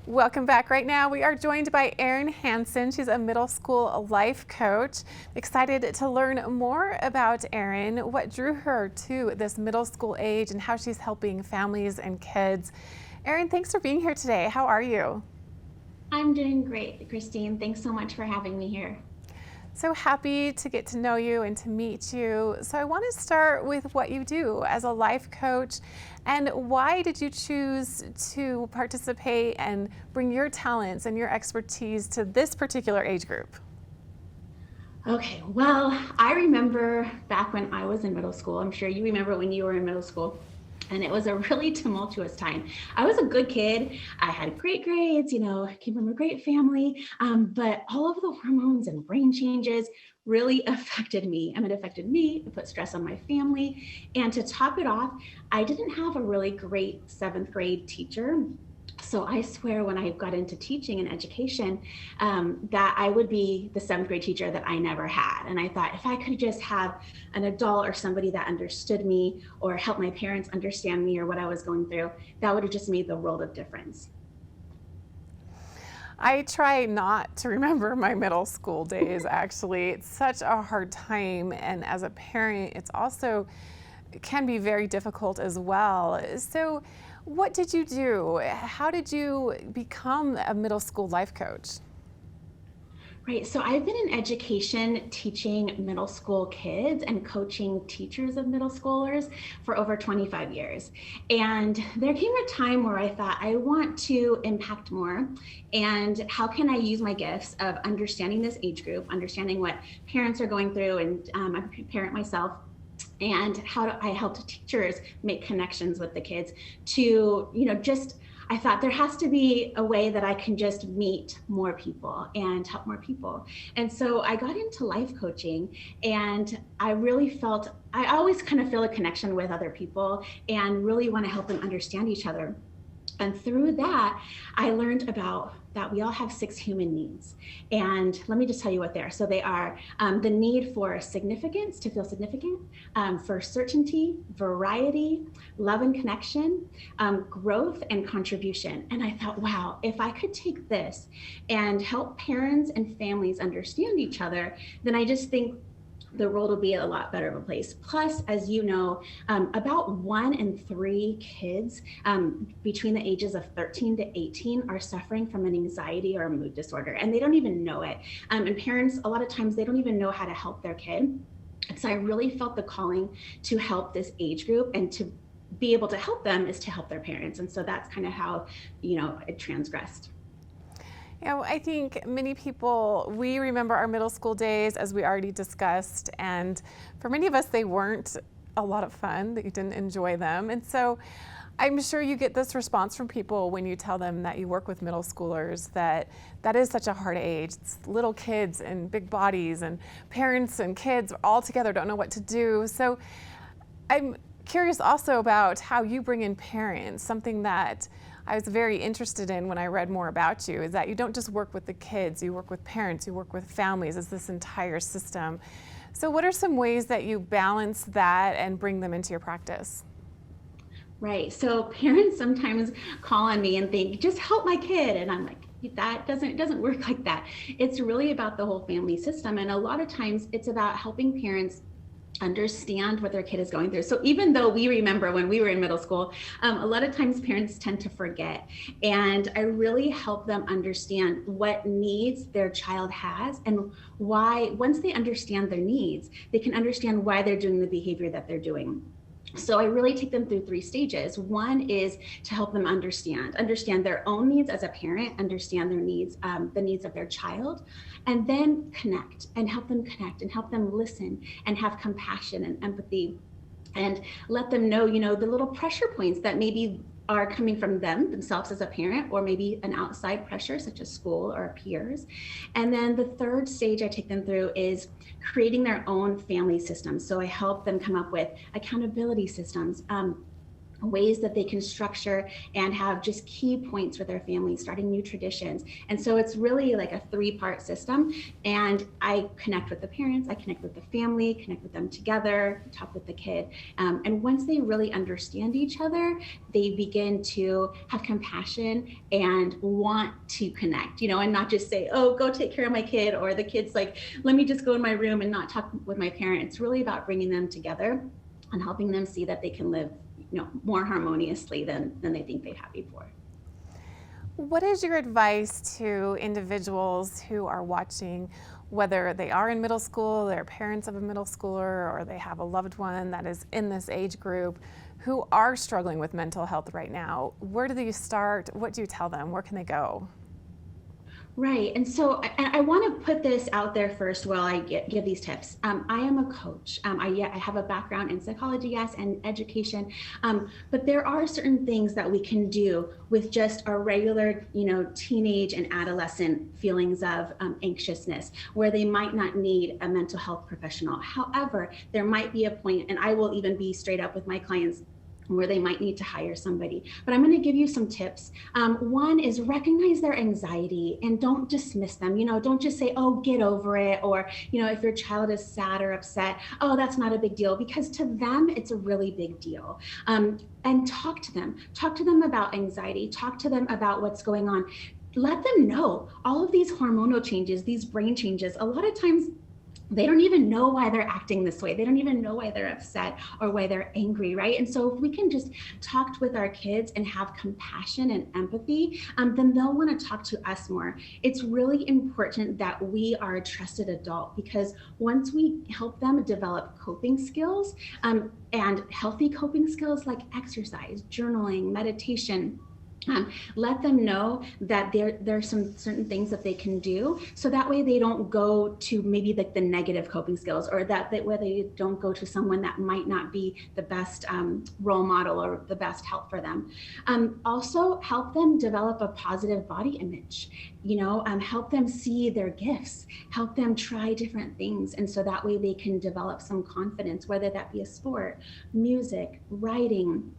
Welcome back. Right now, we are joined by Erin Hansen. She's a middle school life coach. Excited to learn more about Erin, what drew her to this middle school age, and how she's helping families and kids. Erin, thanks for being here today. How are you? I'm doing great, Christine. Thanks so much for having me here. So happy to get to know you and to meet you. So I want to start with what you do as a life coach, and why did you choose to participate and bring your talents and your expertise to this particular age group? Okay, well, I remember back when I was in middle school. I'm sure you remember when you were in middle school. And it was a really tumultuous time. I was a good kid. I had great grades, came from a great family. But all of the hormones and brain changes really affected me. It affected me, it put stress on my family. And to top it off, I didn't have a really great seventh grade teacher. So I swear when I got into teaching and education, that I would be the seventh grade teacher that I never had. And I thought if I could just have an adult or somebody that understood me or help my parents understand me or what I was going through, that would have just made the world of difference. I try not to remember my middle school days, actually. It's such a hard time. And as a parent, it can be very difficult as well. So what did you do? How did you become a middle school life coach? Right. So I've been in education teaching middle school kids and coaching teachers of middle schoolers for over 25 years. And there came a time where I thought I want to impact more. And how can I use my gifts of understanding this age group, understanding what parents are going through, and I'm a parent myself, and how do I help teachers make connections with the kids to, I thought there has to be a way that I can just meet more people and help more people. And so I got into life coaching, and I really felt, I always kind of feel a connection with other people and really want to help them understand each other. And through that, I learned about that we all have 6 human needs. And let me just tell you what they are. So they are the need for significance, to feel significant, for certainty, variety, love and connection, growth and contribution. And I thought, wow, if I could take this and help parents and families understand each other, then I just think the world will be a lot better of a place. Plus, as you know, about 1 in 3 kids between the ages of 13 to 18 are suffering from an anxiety or a mood disorder, and they don't even know it. And parents, a lot of times, they don't even know how to help their kid. And so I really felt the calling to help this age group, and to be able to help them is to help their parents. And so that's kind of how, it transgressed. I think many people, we remember our middle school days, as we already discussed, and for many of us, they weren't a lot of fun, that you didn't enjoy them. And so I'm sure you get this response from people when you tell them that you work with middle schoolers, that is such a hard age. It's little kids and big bodies, and parents and kids all together don't know what to do. So I'm curious also about how you bring in parents. Something that I was very interested in when I read more about you is that you don't just work with the kids, you work with parents, you work with families as this entire system. So what are some ways that you balance that and bring them into your practice? Right. So parents sometimes call on me and think, just help my kid. And I'm like, that doesn't work like that. It's really about the whole family system. And a lot of times it's about helping parents understand what their kid is going through. So even though we remember when we were in middle school, a lot of times parents tend to forget. And I really help them understand what needs their child has, and why, once they understand their needs, they can understand why they're doing the behavior that they're doing. So I really take them through 3 stages. One is to help them understand their own needs as a parent, understand their needs, the needs of their child, and then connect and help them listen and have compassion and empathy, and let them know, the little pressure points that maybe are coming from themselves as a parent, or maybe an outside pressure such as school or peers. And then the 3rd stage I take them through is creating their own family systems. So I help them come up with accountability systems, ways that they can structure and have just key points with their families, starting new traditions. And so it's really like a 3-part system. And I connect with the parents, I connect with the family, connect with them together, talk with the kid. And once they really understand each other, they begin to have compassion and want to connect, and not just say, oh, go take care of my kid, or the kid's like, let me just go in my room and not talk with my parent. It's really about bringing them together and helping them see that they can live more harmoniously than they think they have before. What is your advice to individuals who are watching, whether they are in middle school, they're parents of a middle schooler, or they have a loved one that is in this age group, who are struggling with mental health right now? Where do they start? What do you tell them? Where can they go? Right. And so I want to put this out there first while I give these tips. I am a coach. I have a background in psychology, yes, and education. But there are certain things that we can do with just our regular, teenage and adolescent feelings of anxiousness, where they might not need a mental health professional. However, there might be a point, and I will even be straight up with my clients, where they might need to hire somebody. But I'm going to give you some tips. One is recognize their anxiety and don't dismiss them. Don't just say, oh, get over it. Or, if your child is sad or upset, oh, that's not a big deal, because to them, it's a really big deal. And talk to them about anxiety, talk to them about what's going on. Let them know all of these hormonal changes, these brain changes. A lot of times, they don't even know why they're acting this way. They don't even know why they're upset or why they're angry, right? And so if we can just talk with our kids and have compassion and empathy, then they'll want to talk to us more. It's really important that we are a trusted adult, because once we help them develop coping skills and healthy coping skills like exercise, journaling, meditation, let them know that there are some certain things that they can do, so that way they don't go to maybe the negative coping skills, or that way they don't go to someone that might not be the best role model or the best help for them. Also help them develop a positive body image, help them see their gifts, help them try different things. And so that way they can develop some confidence, whether that be a sport, music, writing,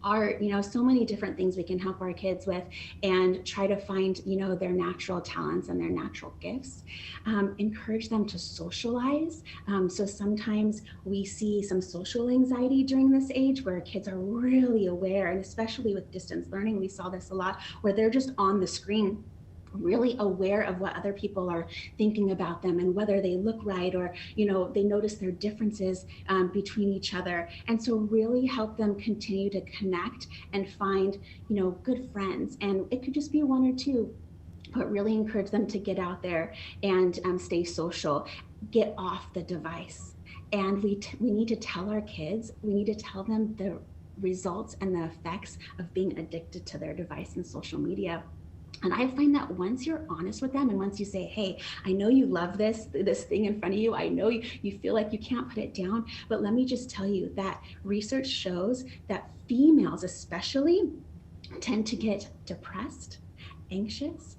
art, so many different things we can help our kids with, and try to find, their natural talents and their natural gifts. Encourage them to socialize. So sometimes we see some social anxiety during this age, where kids are really aware, and especially with distance learning, we saw this a lot, where they're just on the screen, really aware of what other people are thinking about them and whether they look right, or they notice their differences between each other. And so really help them continue to connect and find good friends, and it could just be one or two, but really encourage them to get out there and stay social, get off the device. And we need to tell our kids, we need to tell them the results and the effects of being addicted to their device and social media. And I find that once you're honest with them, and once you say, hey, I know you love this thing in front of you, I know you feel like you can't put it down, but let me just tell you that research shows that females especially tend to get depressed, anxious,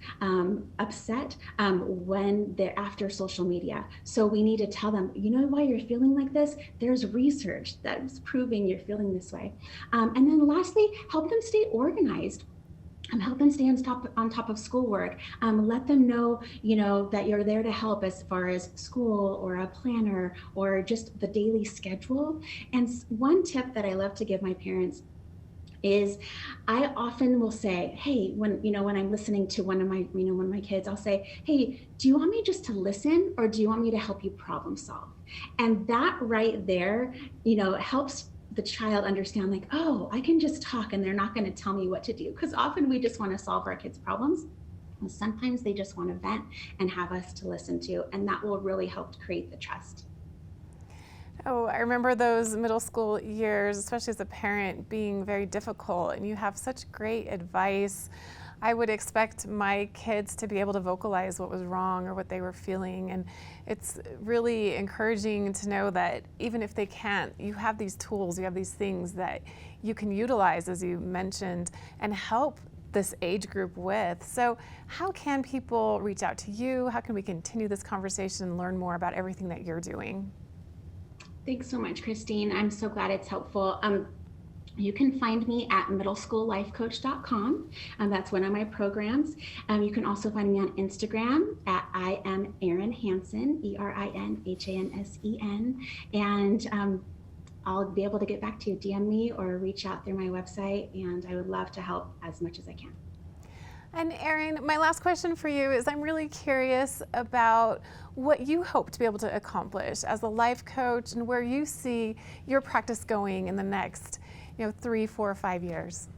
upset when they're after social media. So we need to tell them, why you're feeling like this? There's research that is proving you're feeling this way. And then lastly, help them stay organized. Help them stay on top of schoolwork. Let them know, that you're there to help as far as school or a planner or just the daily schedule. And one tip that I love to give my parents is, I often will say, hey, when I'm listening to one of my kids, I'll say, hey, do you want me just to listen, or do you want me to help you problem solve? And that right there, helps the child understand, like, oh, I can just talk and they're not going to tell me what to do. Because often we just want to solve our kids' problems. And sometimes they just want to vent and have us to listen to, and that will really help create the trust. Oh, I remember those middle school years, especially as a parent, being very difficult, and you have such great advice. I would expect my kids to be able to vocalize what was wrong or what they were feeling, and it's really encouraging to know that even if they can't, you have these tools, you have these things that you can utilize, as you mentioned, and help this age group with. So how can people reach out to you? How can we continue this conversation and learn more about everything that you're doing? Thanks so much, Christine. I'm so glad it's helpful. You can find me at middleschoollifecoach.com. That's one of my programs. You can also find me on Instagram at I am Erin Hansen, ERINHANSEN. And I'll be able to get back to you. DM me or reach out through my website, and I would love to help as much as I can. And Erin, my last question for you is I'm really curious about what you hope to be able to accomplish as a life coach and where you see your practice going in the next 3, 4, 5 years.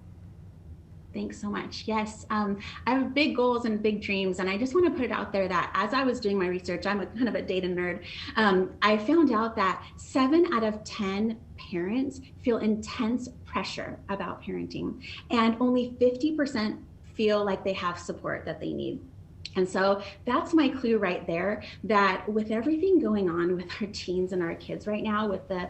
Thanks so much. Yes, I have big goals and big dreams, and I just want to put it out there that as I was doing my research, I'm kind of a data nerd. I found out that 7 out of 10 parents feel intense pressure about parenting, and only 50% feel like they have support that they need. And so that's my clue right there, that with everything going on with our teens and our kids right now, with the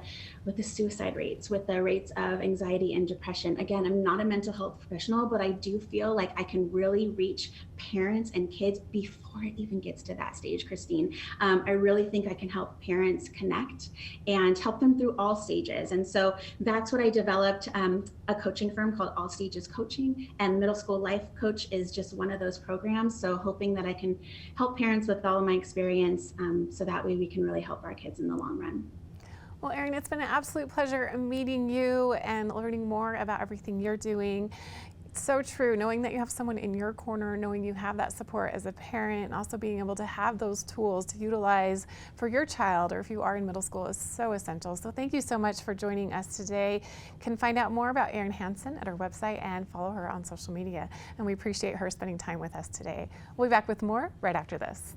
suicide rates, with the rates of anxiety and depression, again, I'm not a mental health professional, but I do feel like I can really reach parents and kids before it even gets to that stage, Christine. I really think I can help parents connect and help them through all stages. And so that's what I developed, a coaching firm called All Stages Coaching, and Middle School Life Coach is just one of those programs. So hoping that I can help parents with all of my experience, so that way we can really help our kids in the long run. Well, Erin, it's been an absolute pleasure meeting you and learning more about everything you're doing. It's so true, knowing that you have someone in your corner, knowing you have that support as a parent, and also being able to have those tools to utilize for your child or if you are in middle school is so essential. So thank you so much for joining us today. You can find out more about Erin Hansen at our website and follow her on social media. And we appreciate her spending time with us today. We'll be back with more right after this.